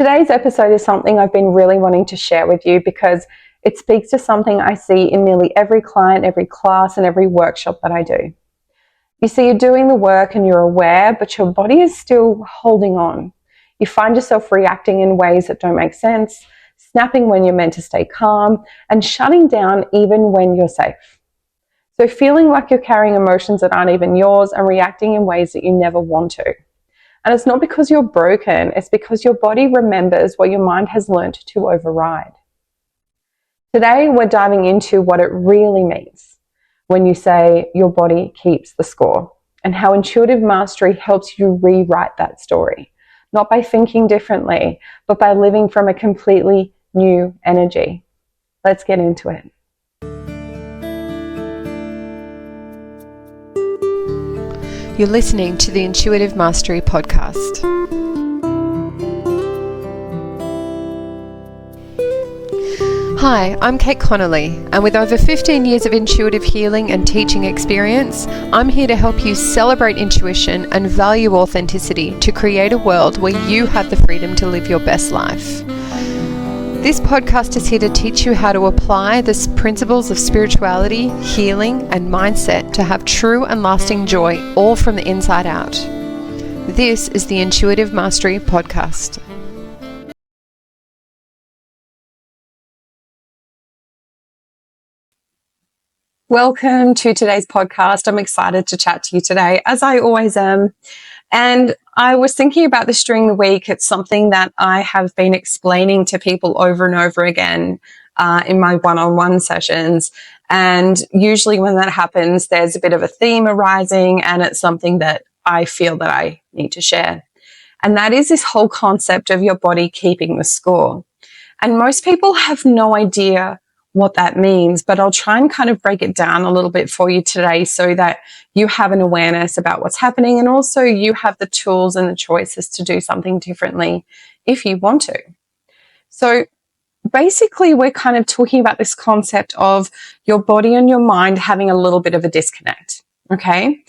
Today's episode is something I've been really wanting to share with you because it speaks to something I see in nearly every client, every class, and every workshop that I do. You see, you're doing the work and you're aware, but your body is still holding on. You find yourself reacting in ways that don't make sense, snapping when you're meant to stay calm, and shutting down even when you're safe. So feeling like you're carrying emotions that aren't even yours and reacting in ways that you never want to. And it's not because you're broken, it's because your body remembers what your mind has learned to override. Today, we're diving into what it really means when you say your body keeps the score, and how intuitive mastery helps you rewrite that story, not by thinking differently, but by living from a completely new energy. Let's get into it. You're listening to the Intuitive Mastery Podcast. Hi, I'm Connolly, and with over 15 years of intuitive healing and teaching experience, I'm here to help you celebrate intuition and value authenticity to create a world where you have the freedom to live your best life. This podcast is here to teach you how to apply the principles of spirituality, healing, and mindset to have true and lasting joy, all from the inside out. This is the Intuitive Mastery Podcast. Welcome to today's podcast. I'm excited to chat to you today, as I always am. And I was thinking about this during the week. It's something that I have been explaining to people over and over again in my one-on-one sessions. And usually when that happens, there's a bit of a theme arising, and it's something that I feel that I need to share. And that is this whole concept of your body keeping the score. And most people have no idea what that means, but I'll try and kind of break it down a little bit for you today so that you have an awareness about what's happening, and also you have the tools and the choices to do something differently if you want to. So basically, we're kind of talking about this concept of your body and your mind having a little bit of a disconnect, okay?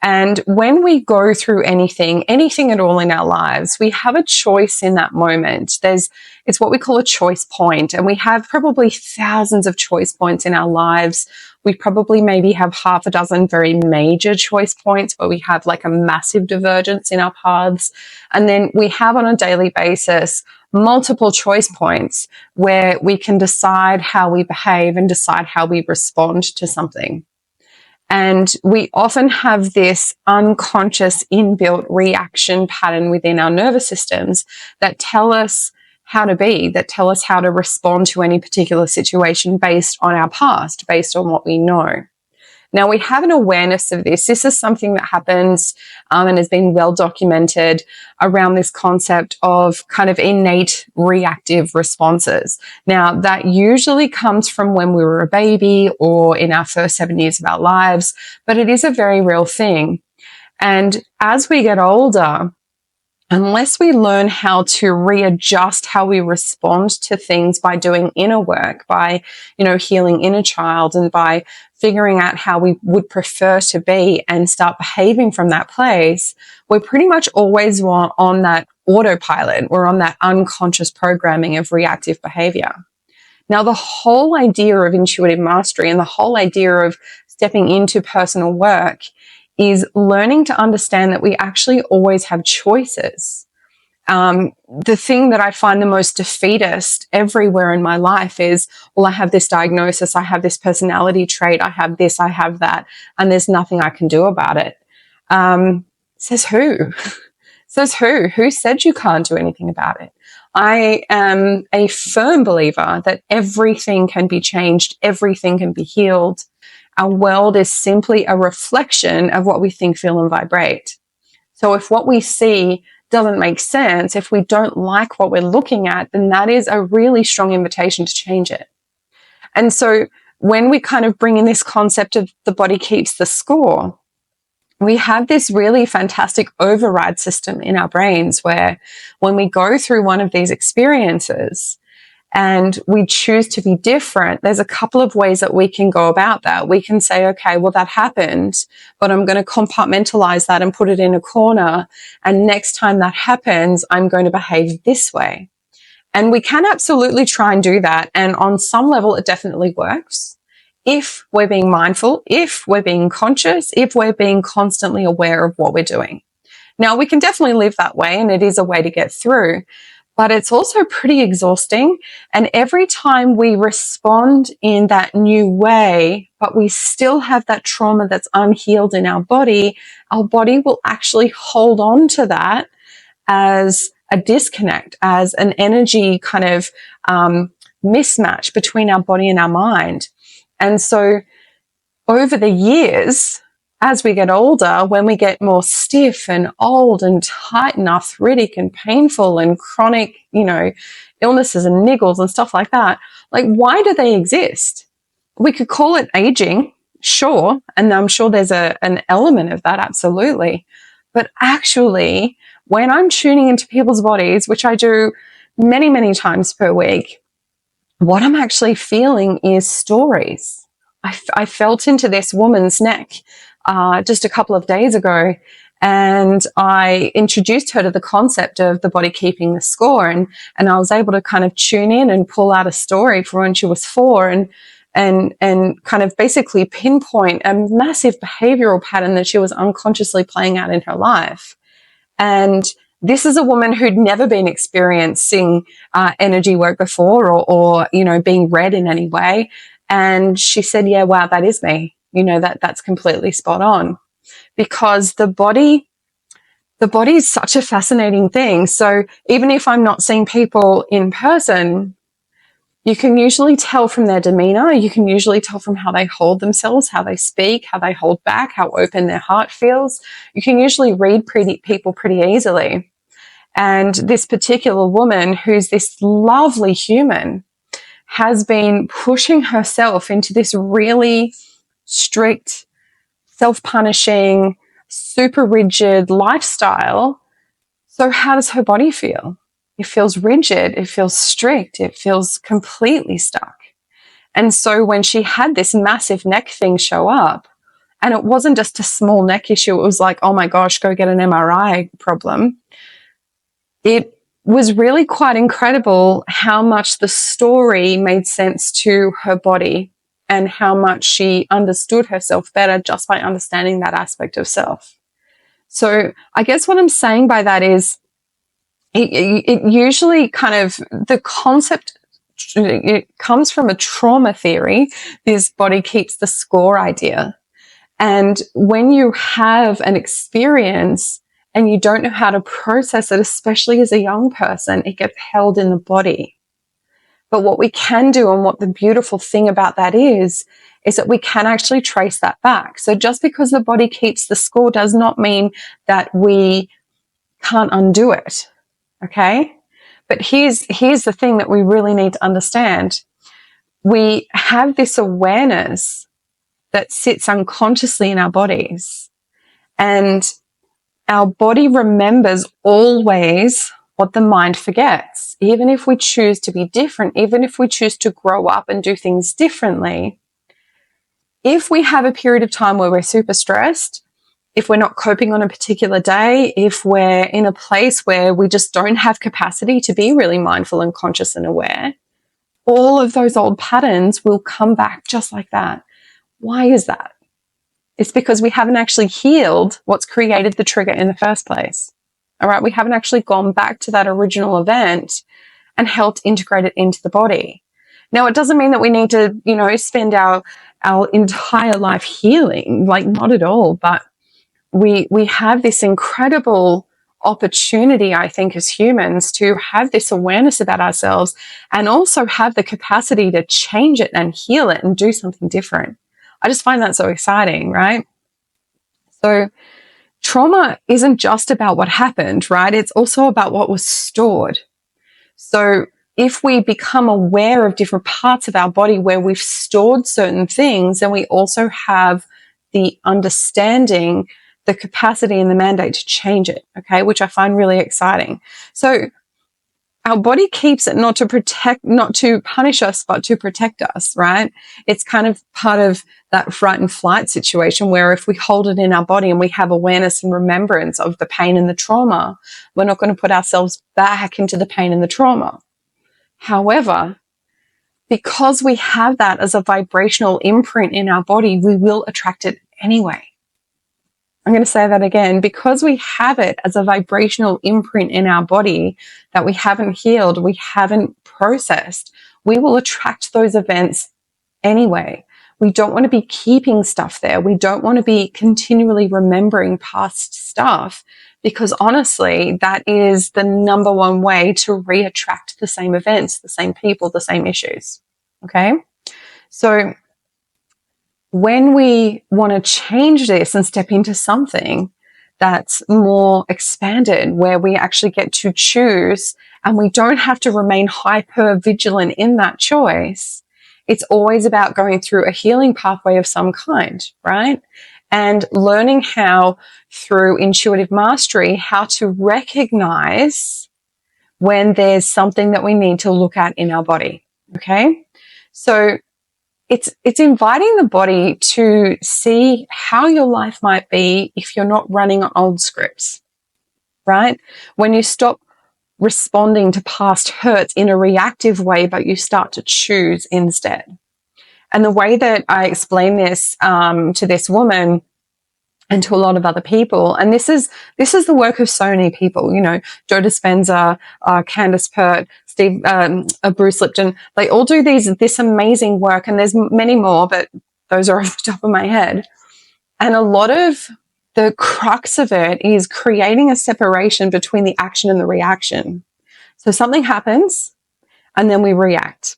And when we go through anything at all in our lives, we have a choice in that moment. It's what we call a choice point, and we have probably thousands of choice points in our lives. We probably maybe have half a dozen very major choice points where we have like a massive divergence in our paths. And then we have on a daily basis multiple choice points where we can decide how we behave and decide how we respond to something. And we often have this unconscious inbuilt reaction pattern within our nervous systems that tell us how to be, that tell us how to respond to any particular situation based on our past, based on what we know. Now, we have an awareness of this. This is something that happens and has been well documented around this concept of kind of innate reactive responses. Now, that usually comes from when we were a baby or in our first 7 years of our lives, but it is a very real thing. And as we get older, unless we learn how to readjust how we respond to things by doing inner work, by, healing inner child, and by figuring out how we would prefer to be and start behaving from that place, we're pretty much always on that autopilot. We're on that unconscious programming of reactive behavior. Now, the whole idea of intuitive mastery and the whole idea of stepping into personal work is learning to understand that we actually always have choices. The thing that I find the most defeatist everywhere in my life is, well, I have this diagnosis, I have this personality trait, I have this, I have that, and there's nothing I can do about it. Says who? Says who? Who said you can't do anything about it? I am a firm believer that everything can be changed, everything can be healed. Our world is simply a reflection of what we think, feel, and vibrate. So if what we see doesn't make sense, if we don't like what we're looking at, then that is a really strong invitation to change it. And so when we kind of bring in this concept of the body keeps the score, we have this really fantastic override system in our brains where when we go through one of these experiences, and we choose to be different, there's a couple of ways that we can go about that. We can say, okay, well, that happened, but I'm going to compartmentalize that and put it in a corner. And next time that happens, I'm going to behave this way. And we can absolutely try and do that. And on some level, it definitely works. If we're being mindful, if we're being conscious, if we're being constantly aware of what we're doing. Now, we can definitely live that way, and it is a way to get through, but it's also pretty exhausting. And every time we respond in that new way, but we still have that trauma that's unhealed in our body will actually hold on to that as a disconnect, as an energy kind of mismatch between our body and our mind. And so over the years, as we get older, when we get more stiff and old and tight and arthritic and painful and chronic, illnesses and niggles and stuff like that, like, why do they exist? We could call it aging, sure. And I'm sure there's an element of that, absolutely. But actually, when I'm tuning into people's bodies, which I do many, many times per week, what I'm actually feeling is stories. I felt into this woman's neck just a couple of days ago, and I introduced her to the concept of the body keeping the score, and I was able to kind of tune in and pull out a story from when she was 4 and kind of basically pinpoint a massive behavioral pattern that she was unconsciously playing out in her life. And this is a woman who'd never been experiencing energy work before or being read in any way. And she said, yeah, wow, that is me. That's completely spot on, because the body is such a fascinating thing. So even if I'm not seeing people in person, you can usually tell from their demeanor. You can usually tell from how they hold themselves, how they speak, how they hold back, how open their heart feels. You can usually read people pretty easily. And this particular woman, who's this lovely human, has been pushing herself into this really strict, self-punishing, super rigid lifestyle. So how does her body feel? It feels rigid. It feels strict. It feels completely stuck. And so when she had this massive neck thing show up, and it wasn't just a small neck issue, it was like, oh my gosh, go get an MRI problem. It was really quite incredible how much the story made sense to her body and how much she understood herself better just by understanding that aspect of self. So I guess what I'm saying by that is it usually kind of, the concept, it comes from a trauma theory, this body keeps the score idea. And when you have an experience and you don't know how to process it, especially as a young person, it gets held in the body. But what we can do, and what the beautiful thing about that is that we can actually trace that back. So just because the body keeps the score does not mean that we can't undo it. Okay? But here's the thing that we really need to understand. We have this awareness that sits unconsciously in our bodies, and our body remembers always what the mind forgets. Even if we choose to be different, even if we choose to grow up and do things differently, if we have a period of time where we're super stressed, if we're not coping on a particular day, if we're in a place where we just don't have capacity to be really mindful and conscious and aware, all of those old patterns will come back just like that. Why is that? It's because we haven't actually healed what's created the trigger in the first place. All right. We haven't actually gone back to that original event and helped integrate it into the body. Now, it doesn't mean that we need to, spend our entire life healing, like, not at all. But we have this incredible opportunity, I think, as humans, to have this awareness about ourselves and also have the capacity to change it and heal it and do something different. I just find that so exciting, right? So trauma isn't just about what happened, right? It's also about what was stored. So if we become aware of different parts of our body where we've stored certain things, then we also have the understanding, the capacity and the mandate to change it, okay, which I find really exciting. So our body keeps it not to punish us, but to protect us, right? It's kind of part of that fright and flight situation where if we hold it in our body and we have awareness and remembrance of the pain and the trauma, we're not going to put ourselves back into the pain and the trauma. However, because we have that as a vibrational imprint in our body, we will attract it anyway. I'm going to say that again. Because we have it as a vibrational imprint in our body that we haven't healed, we haven't processed, we will attract those events anyway. We don't want to be keeping stuff there. We don't want to be continually remembering past stuff, because honestly, that is the number one way to re-attract the same events, the same people, the same issues. Okay? So when we want to change this and step into something that's more expanded, where we actually get to choose and we don't have to remain hyper vigilant in that choice, it's always about going through a healing pathway of some kind, right? And learning how, through intuitive mastery, how to recognize when there's something that we need to look at in our body. Okay? So it's inviting the body to see how your life might be if you're not running on old scripts, right? When you stop responding to past hurts in a reactive way, but you start to choose instead. And the way that I explain this to this woman and to a lot of other people, and this is the work of so many people, you know, Joe Dispenza, Candace Pert, Bruce Lipton, they all do this amazing work, and there's many more, but those are off the top of my head. And a lot of the crux of it is creating a separation between the action and the reaction. So something happens, and then we react.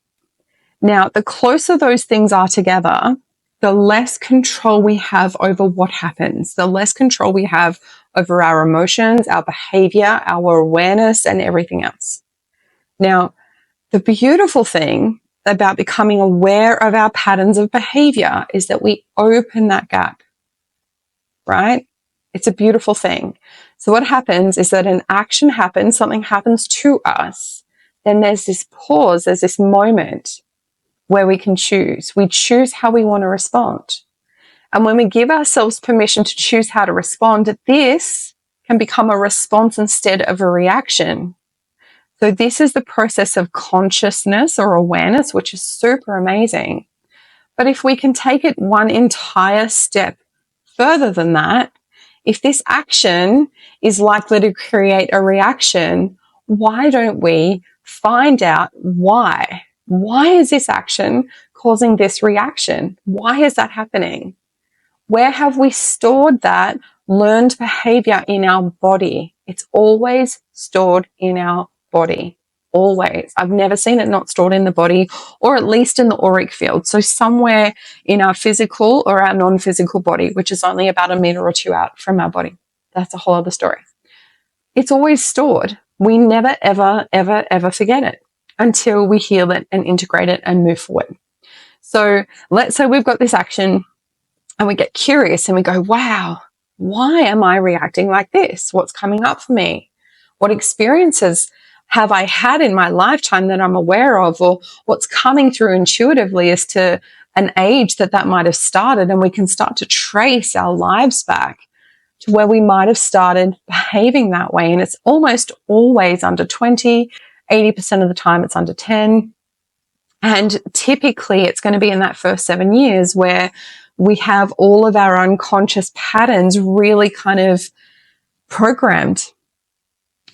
Now, the closer those things are together, the less control we have over what happens, the less control we have over our emotions, our behavior, our awareness, and everything else. Now, the beautiful thing about becoming aware of our patterns of behavior is that we open that gap, right? It's a beautiful thing. So what happens is that an action happens, something happens to us, then there's this pause, there's this moment where we can choose. We choose how we want to respond. And when we give ourselves permission to choose how to respond, this can become a response instead of a reaction. So this is the process of consciousness or awareness, which is super amazing. But if we can take it one entire step further than that, if this action is likely to create a reaction, why don't we find out why? Why is this action causing this reaction? Why is that happening? Where have we stored that learned behavior in our body? It's always stored in our body. Always. I've never seen it not stored in the body, or at least in the auric field. So somewhere in our physical or our non-physical body, which is only about a meter or two out from our body. That's a whole other story. It's always stored. We never, ever, ever, ever forget it until we heal it and integrate it and move forward. So let's say we've got this action and we get curious and we go, wow, why am I reacting like this? What's coming up for me? What experiences have I had in my lifetime that I'm aware of, or what's coming through intuitively as to an age that might have started, and we can start to trace our lives back to where we might have started behaving that way. And it's almost always under 20, 80% of the time it's under 10. And typically it's going to be in that first 7 years where we have all of our unconscious patterns really kind of programmed,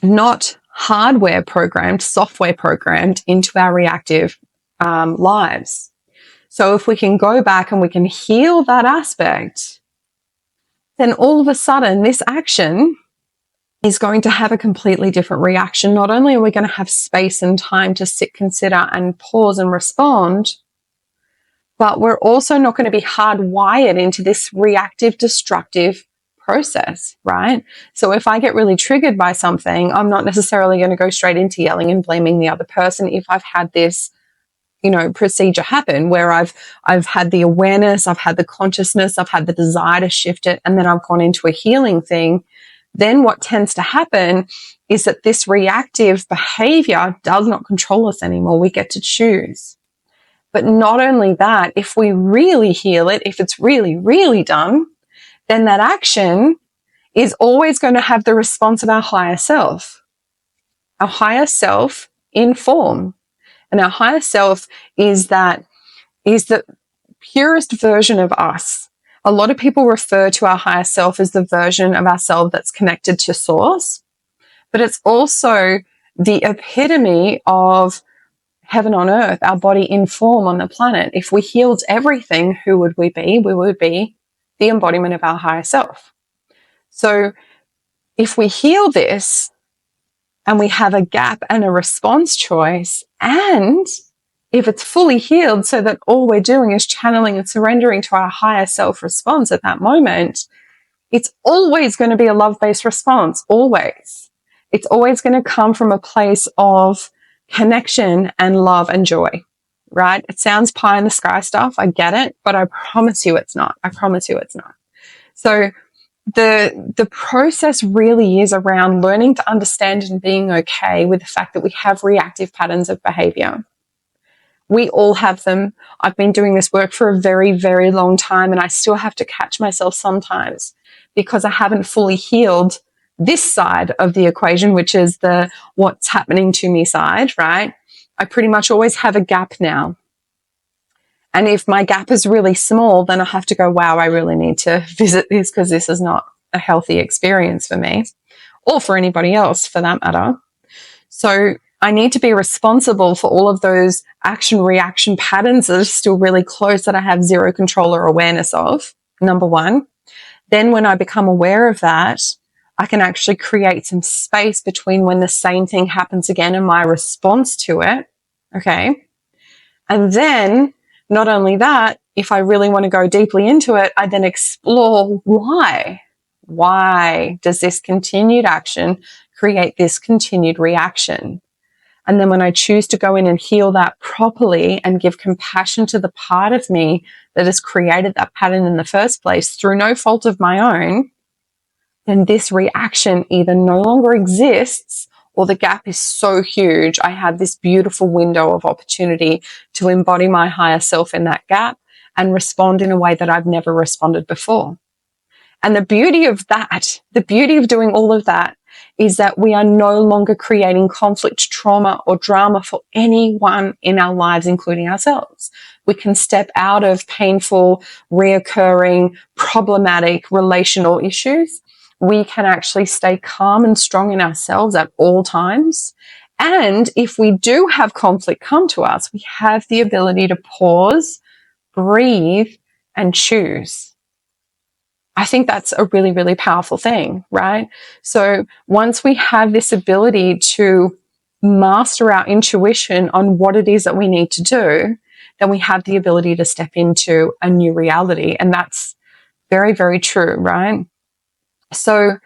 not hardware programmed, software programmed into our reactive lives. So if we can go back and we can heal that aspect, then all of a sudden this action is going to have a completely different reaction. Not only are we going to have space and time to sit, consider, and pause and respond, but we're also not going to be hardwired into this reactive, destructive process, right? So if I get really triggered by something, I'm not necessarily going to go straight into yelling and blaming the other person if I've had this, procedure happen where I've had the awareness, I've had the consciousness, I've had the desire to shift it, and then I've gone into a healing thing. Then what tends to happen is that this reactive behavior does not control us anymore. We get to choose. But not only that, if we really heal it, if it's really, really done, then that action is always going to have the response of our higher self in form. And our higher self is the purest version of us. A lot of people refer to our higher self as the version of ourselves that's connected to source, but it's also the epitome of heaven on earth, our body in form on the planet. If we healed everything, who would we be? We would be the embodiment of our higher self. So if we heal this and we have a gap and a response choice, and if it's fully healed so that all we're doing is channeling and surrendering to our higher self response at that moment, it's always going to be a love-based response, always. It's always going to come from a place of connection and love and joy, right? It sounds pie in the sky stuff. I get it, but I promise you it's not. I promise you it's not. So the process really is around learning to understand and being okay with the fact that we have reactive patterns of behavior. We all have them. I've been doing this work for a very, very long time, and I still have to catch myself sometimes because I haven't fully healed this side of the equation, which is the what's happening to me side, right? I pretty much always have a gap now. And if my gap is really small, then I have to go, wow, I really need to visit this because this is not a healthy experience for me or for anybody else for that matter. So I need to be responsible for all of those action-reaction patterns that are still really close that I have zero control or awareness of, number one. Then when I become aware of that, I can actually create some space between when the same thing happens again and my response to it, okay? And then, not only that, if I really want to go deeply into it, I then explore why. Why does this continued action create this continued reaction? And then when I choose to go in and heal that properly and give compassion to the part of me that has created that pattern in the first place through no fault of my own, then this reaction either no longer exists or the gap is so huge. I have this beautiful window of opportunity to embody my higher self in that gap and respond in a way that I've never responded before. And the beauty of that, the beauty of doing all of that is that we are no longer creating conflict, trauma, or drama for anyone in our lives, including ourselves. We can step out of painful, reoccurring, problematic relational issues. We can actually stay calm and strong in ourselves at all times. And if we do have conflict come to us, we have the ability to pause, breathe, and choose. I think that's a really, really powerful thing, right? So once we have this ability to master our intuition on what it is that we need to do, then we have the ability to step into a new reality. And that's very, very true, right? So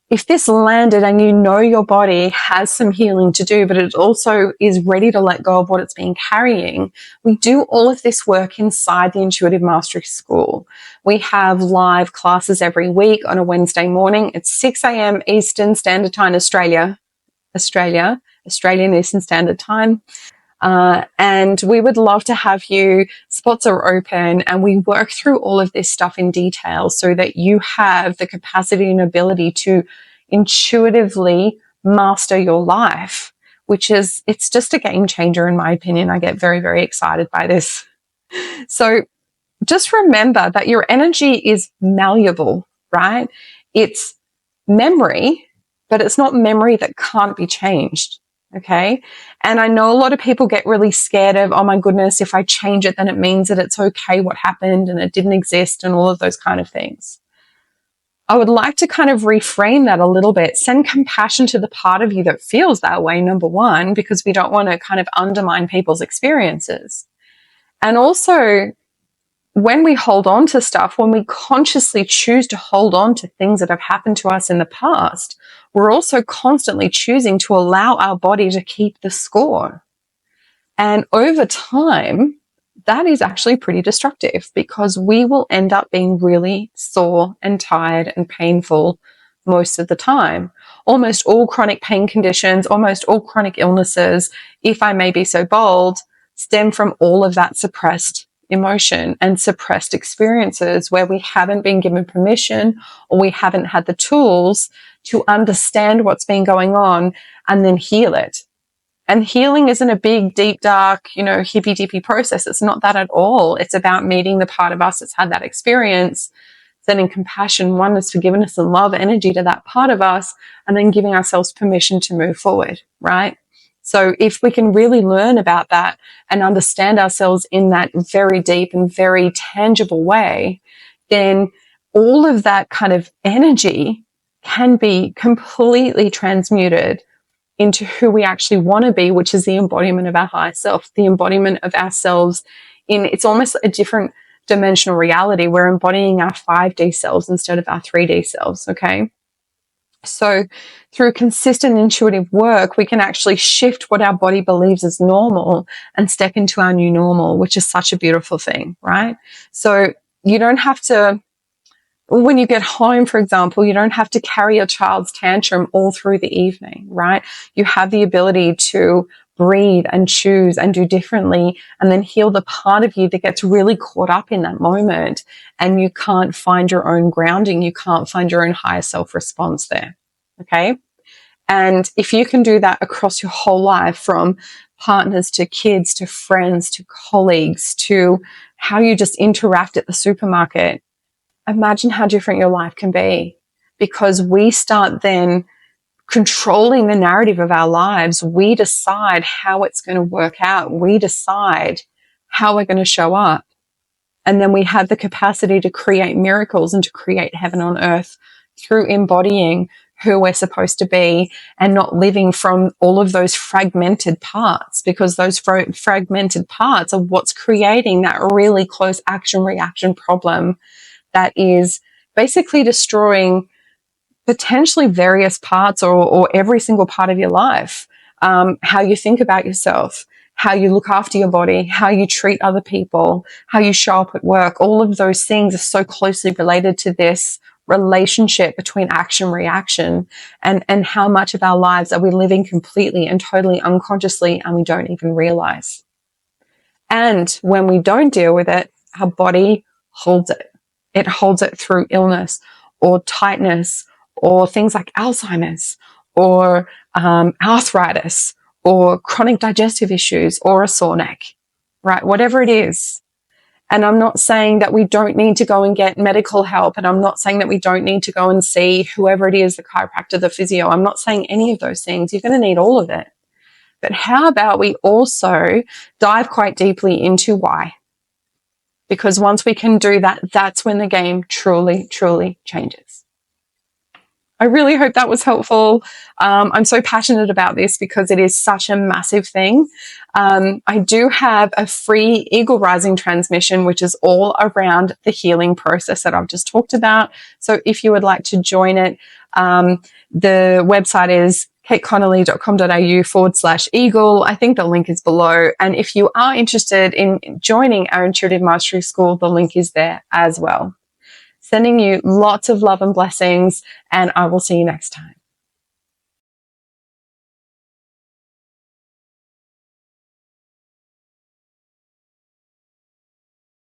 if this landed and you know your body has some healing to do, but it also is ready to let go of what it's been carrying, we do all of this work inside the Intuitive Mastery School. We have live classes every week on a Wednesday morning. It's 6 a.m. Eastern Standard Time, Australian Eastern Standard Time. And we would love to have you. Spots are open and we work through all of this stuff in detail so that you have the capacity and ability to intuitively master your life, it's just a game changer in my opinion. I get very, very excited by this. So just remember that your energy is malleable, right? It's memory, but it's not memory that can't be changed. Okay. And I know a lot of people get really scared of, oh my goodness, if I change it, then it means that it's okay what happened and it didn't exist and all of those kind of things. I would like to kind of reframe that a little bit. Send compassion to the part of you that feels that way, number one, because we don't want to kind of undermine people's experiences. And also, when we hold on to stuff, when we consciously choose to hold on to things that have happened to us in the past, we're also constantly choosing to allow our body to keep the score. And over time, that is actually pretty destructive because we will end up being really sore and tired and painful most of the time. Almost all chronic pain conditions, almost all chronic illnesses, if I may be so bold, stem from all of that suppressed emotion and suppressed experiences where we haven't been given permission or we haven't had the tools to understand what's been going on and then heal it. And healing isn't a big, deep, dark, hippy dippy process. It's not that at all. It's about meeting the part of us that's had that experience, sending compassion, oneness, forgiveness, and love energy to that part of us, and then giving ourselves permission to move forward, right? So if we can really learn about that and understand ourselves in that very deep and very tangible way, then all of that kind of energy can be completely transmuted into who we actually want to be, which is the embodiment of our higher self, the embodiment of ourselves it's almost a different dimensional reality. We're embodying our 5D selves instead of our 3D selves, okay? So through consistent intuitive work, we can actually shift what our body believes is normal and step into our new normal, which is such a beautiful thing, right? So you don't have to, when you get home, for example, you don't have to carry a child's tantrum all through the evening, right? You have the ability to breathe and choose and do differently, and then heal the part of you that gets really caught up in that moment, and you can't find your own grounding. You can't find your own higher self response there. Okay. And if you can do that across your whole life, from partners to kids to friends to colleagues to how you just interact at the supermarket, imagine how different your life can be, because we start then controlling the narrative of our lives. We decide how it's going to work out. We decide how we're going to show up. And then we have the capacity to create miracles and to create heaven on earth through embodying who we're supposed to be and not living from all of those fragmented parts, because those fragmented parts are what's creating that really close action reaction problem that is basically destroying potentially various parts or every single part of your life. How you think about yourself, how you look after your body, how you treat other people, how you show up at work. All of those things are so closely related to this relationship between action reaction, and how much of our lives are we living completely and totally unconsciously and we don't even realize. And when we don't deal with it, our body holds it. It holds it through illness or tightness or things like Alzheimer's or arthritis or chronic digestive issues or a sore neck, right? Whatever it is. And I'm not saying that we don't need to go and get medical help. And I'm not saying that we don't need to go and see whoever it is, the chiropractor, the physio. I'm not saying any of those things. You're going to need all of it. But how about we also dive quite deeply into why? Because once we can do that, that's when the game truly, truly changes. I really hope that was helpful. I'm so passionate about this because it is such a massive thing. I do have a free Eagle Rising transmission, which is all around the healing process that I've just talked about. So if you would like to join it, the website is kateconnolly.com.au/eagle. I think the link is below. And if you are interested in joining our Intuitive Mastery School, the link is there as well. Sending you lots of love and blessings, and I will see you next time.